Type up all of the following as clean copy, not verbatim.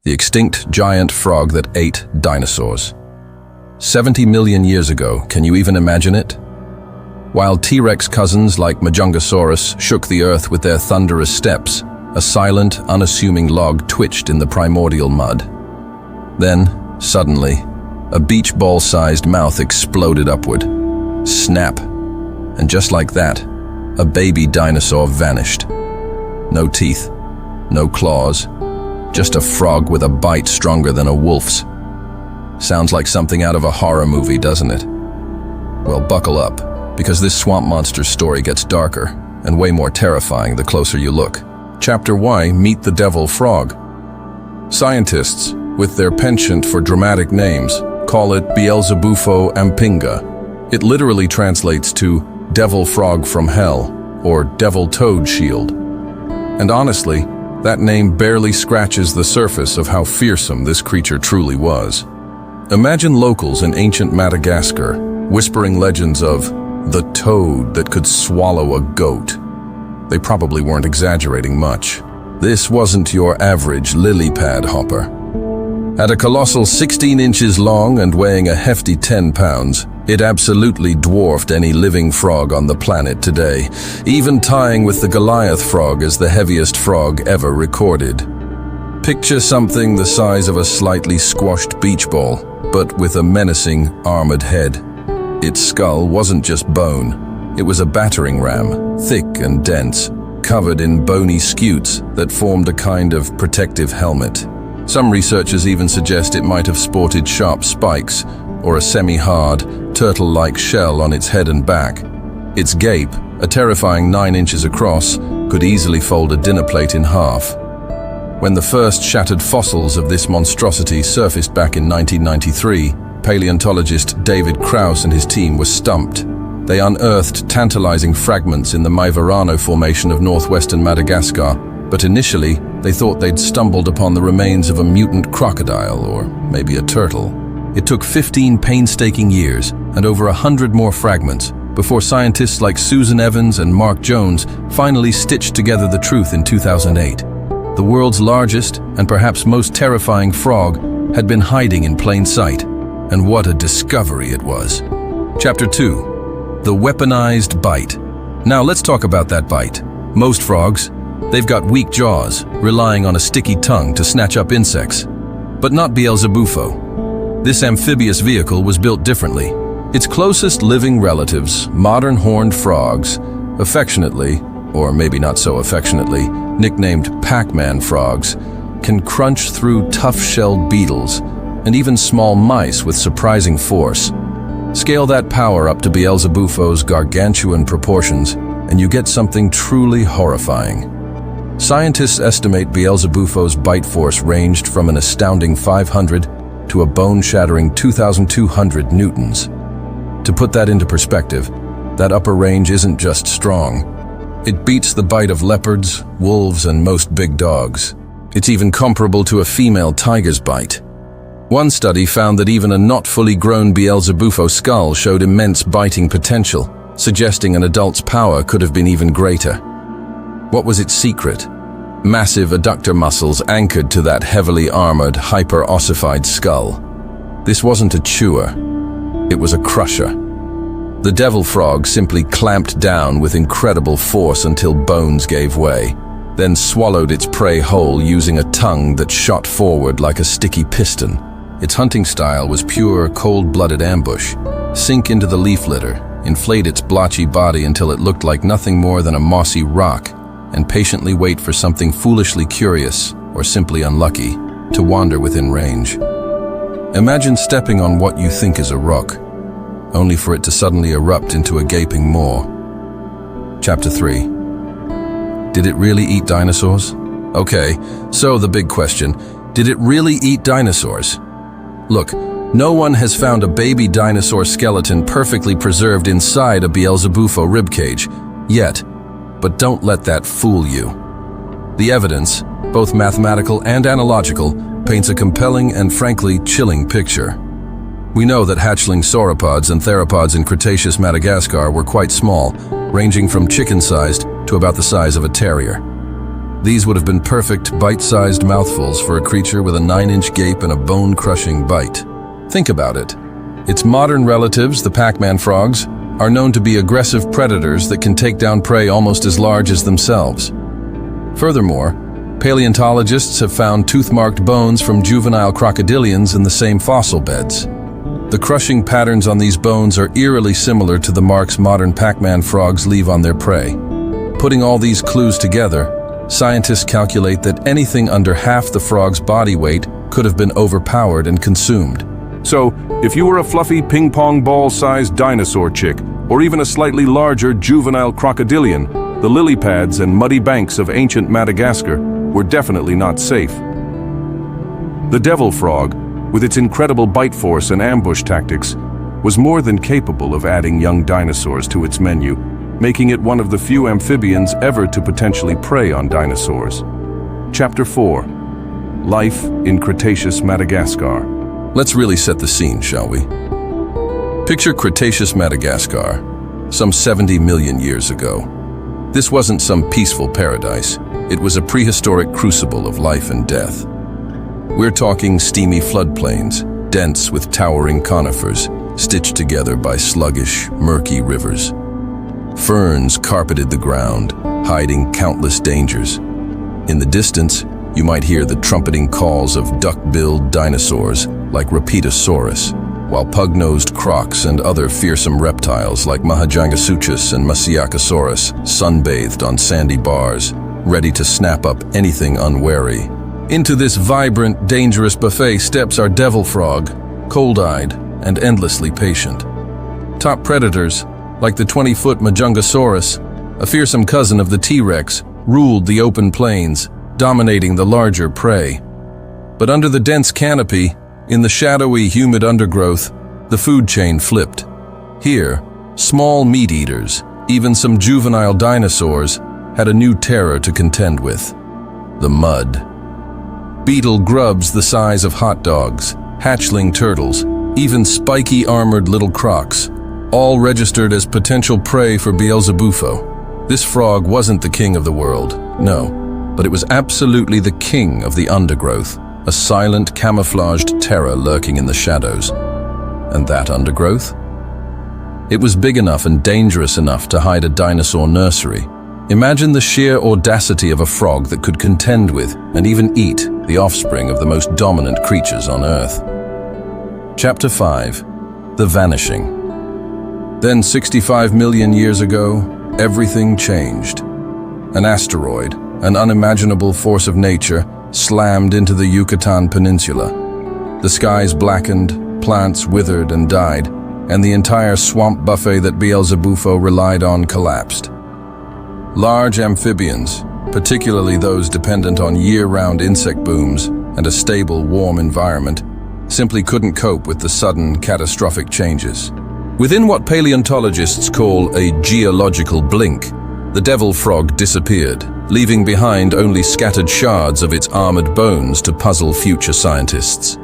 the extinct giant frog that ate dinosaurs. 70 million years ago, can you even imagine it? While T-Rex cousins like Majungasaurus shook the earth with their thunderous steps, a silent, unassuming log twitched in the primordial mud. Then, suddenly, a beach ball-sized mouth exploded upward. Snap. And just like that, a baby dinosaur vanished. No teeth, no claws, just a frog with a bite stronger than a wolf's. Sounds like something out of a horror movie, doesn't it? Well, buckle up, because this swamp monster's story gets darker and way more terrifying the closer you look. Chapter Y, Meet the Devil Frog. Scientists, with their penchant for dramatic names, call it Beelzebufo ampinga. It literally translates to devil frog from hell, or devil toad shield. And honestly, that name barely scratches the surface of how fearsome this creature truly was. Imagine locals in ancient Madagascar whispering legends of the toad that could swallow a goat. They probably weren't exaggerating much. This wasn't your average lily pad hopper. At a colossal 16 inches long and weighing a hefty 10 pounds, it absolutely dwarfed any living frog on the planet today, even tying with the Goliath frog as the heaviest frog ever recorded. Picture something the size of a slightly squashed beach ball, but with a menacing, armored head. Its skull wasn't just bone, it was a battering ram, thick and dense, covered in bony scutes that formed a kind of protective helmet. Some researchers even suggest it might have sported sharp spikes, or a semi-hard, turtle-like shell on its head and back. Its gape, a terrifying 9 inches across, could easily fold a dinner plate in half. When the first shattered fossils of this monstrosity surfaced back in 1993, paleontologist David Krause and his team were stumped. They unearthed tantalizing fragments in the Maivarano Formation of northwestern Madagascar, but initially they thought they'd stumbled upon the remains of a mutant crocodile, or maybe a turtle. It took 15 painstaking years and over 100 more fragments before scientists like Susan Evans and Mark Jones finally stitched together the truth in 2008. The world's largest and perhaps most terrifying frog had been hiding in plain sight, and what a discovery it was. Chapter 2, The Weaponized Bite. Now let's talk about that bite. Most frogs, they've got weak jaws, relying on a sticky tongue to snatch up insects. But not Beelzebufo. This amphibious vehicle was built differently. Its closest living relatives, modern horned frogs, affectionately, or maybe not so affectionately, nicknamed Pac-Man frogs, can crunch through tough-shelled beetles and even small mice with surprising force. Scale that power up to Beelzebufo's gargantuan proportions, and you get something truly horrifying. Scientists estimate Beelzebufo's bite force ranged from an astounding 500 to a bone-shattering 2,200 newtons. To put that into perspective, that upper range isn't just strong. It beats the bite of leopards, wolves, and most big dogs. It's even comparable to a female tiger's bite. One study found that even a not fully grown Beelzebufo skull showed immense biting potential, suggesting an adult's power could have been even greater. What was its secret? Massive adductor muscles anchored to that heavily armored, hyper-ossified skull. This wasn't a chewer, it was a crusher. The devil frog simply clamped down with incredible force until bones gave way, then swallowed its prey whole using a tongue that shot forward like a sticky piston. Its hunting style was pure, cold-blooded ambush. Sink into the leaf litter, inflate its blotchy body until it looked like nothing more than a mossy rock, and patiently wait for something foolishly curious, or simply unlucky, to wander within range. Imagine stepping on what you think is a rock, only for it to suddenly erupt into a gaping maw. Chapter 3. Did it really eat dinosaurs? Okay, so the big question, did it really eat dinosaurs? Look, no one has found a baby dinosaur skeleton perfectly preserved inside a Beelzebufo ribcage, yet, but don't let that fool you. The evidence, both mathematical and analogical, paints a compelling and frankly chilling picture. We know that hatchling sauropods and theropods in Cretaceous Madagascar were quite small, ranging from chicken-sized to about the size of a terrier. These would have been perfect bite-sized mouthfuls for a creature with a 9-inch gape and a bone-crushing bite. Think about it. Its modern relatives, the Pac-Man frogs, are known to be aggressive predators that can take down prey almost as large as themselves. Furthermore, paleontologists have found tooth-marked bones from juvenile crocodilians in the same fossil beds. The crushing patterns on these bones are eerily similar to the marks modern Pac-Man frogs leave on their prey. Putting all these clues together, scientists calculate that anything under half the frog's body weight could have been overpowered and consumed. So, if you were a fluffy ping-pong ball-sized dinosaur chick, or even a slightly larger juvenile crocodilian, the lily pads and muddy banks of ancient Madagascar were definitely not safe. The devil frog, with its incredible bite force and ambush tactics, was more than capable of adding young dinosaurs to its menu, making it one of the few amphibians ever to potentially prey on dinosaurs. Chapter 4. Life in Cretaceous Madagascar. Let's really set the scene, shall we? Picture Cretaceous Madagascar, some 70 million years ago. This wasn't some peaceful paradise. It was a prehistoric crucible of life and death. We're talking steamy floodplains, dense with towering conifers, stitched together by sluggish, murky rivers. Ferns carpeted the ground, hiding countless dangers. In the distance, you might hear the trumpeting calls of duck-billed dinosaurs like Rapetosaurus, while pug-nosed crocs and other fearsome reptiles like Mahajangasuchus and Masiakasaurus sunbathed on sandy bars, ready to snap up anything unwary. Into this vibrant, dangerous buffet steps our devil frog, cold-eyed and endlessly patient. Top predators, like the 20-foot Majungasaurus, a fearsome cousin of the T-Rex, ruled the open plains, dominating the larger prey. But under the dense canopy, in the shadowy, humid undergrowth, the food chain flipped. Here, small meat-eaters, even some juvenile dinosaurs, had a new terror to contend with: the mud. Beetle grubs the size of hot dogs, hatchling turtles, even spiky armored little crocs, all registered as potential prey for Beelzebufo. This frog wasn't the king of the world, no, but it was absolutely the king of the undergrowth, a silent, camouflaged terror lurking in the shadows. And that undergrowth? It was big enough and dangerous enough to hide a dinosaur nursery. Imagine the sheer audacity of a frog that could contend with, and even eat, the offspring of the most dominant creatures on Earth. Chapter 5. The Vanishing. Then 65 million years ago, everything changed. An asteroid, an unimaginable force of nature, slammed into the Yucatan Peninsula. The skies blackened, plants withered and died, and the entire swamp buffet that Beelzebufo relied on collapsed. Large amphibians, particularly those dependent on year-round insect booms and a stable, warm environment, simply couldn't cope with the sudden, catastrophic changes. Within what paleontologists call a geological blink, the devil frog disappeared, leaving behind only scattered shards of its armored bones to puzzle future scientists.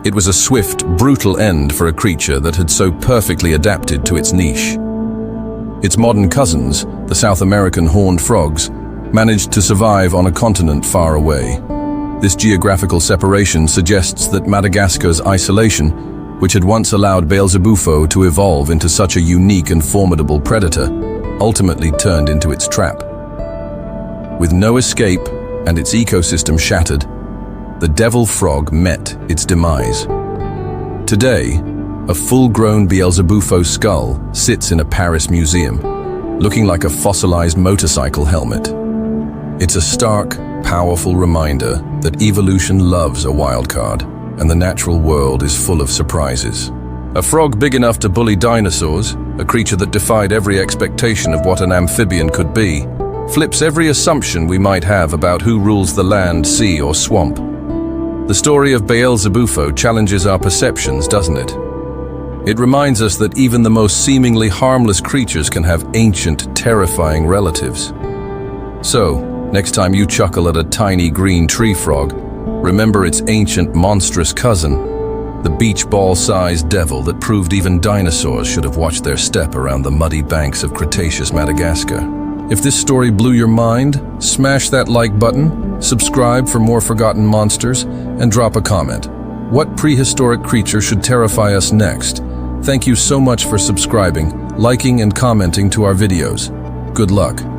It was a swift, brutal end for a creature that had so perfectly adapted to its niche. Its modern cousins, the South American horned frogs, managed to survive on a continent far away. This geographical separation suggests that Madagascar's isolation, which had once allowed Beelzebufo to evolve into such a unique and formidable predator, ultimately turned into its trap. With no escape and its ecosystem shattered, the devil frog met its demise. Today, a full-grown Beelzebufo skull sits in a Paris museum, looking like a fossilized motorcycle helmet. It's a stark, powerful reminder that evolution loves a wild card, and the natural world is full of surprises. A frog big enough to bully dinosaurs, a creature that defied every expectation of what an amphibian could be, flips every assumption we might have about who rules the land, sea, or swamp. The story of Beelzebufo challenges our perceptions, doesn't it? It reminds us that even the most seemingly harmless creatures can have ancient, terrifying relatives. So, next time you chuckle at a tiny green tree frog, remember its ancient, monstrous cousin, the beach ball-sized devil that proved even dinosaurs should have watched their step around the muddy banks of Cretaceous Madagascar. If this story blew your mind, smash that like button, subscribe for more forgotten monsters, and drop a comment. What prehistoric creature should terrify us next? Thank you so much for subscribing, liking, and commenting to our videos. Good luck.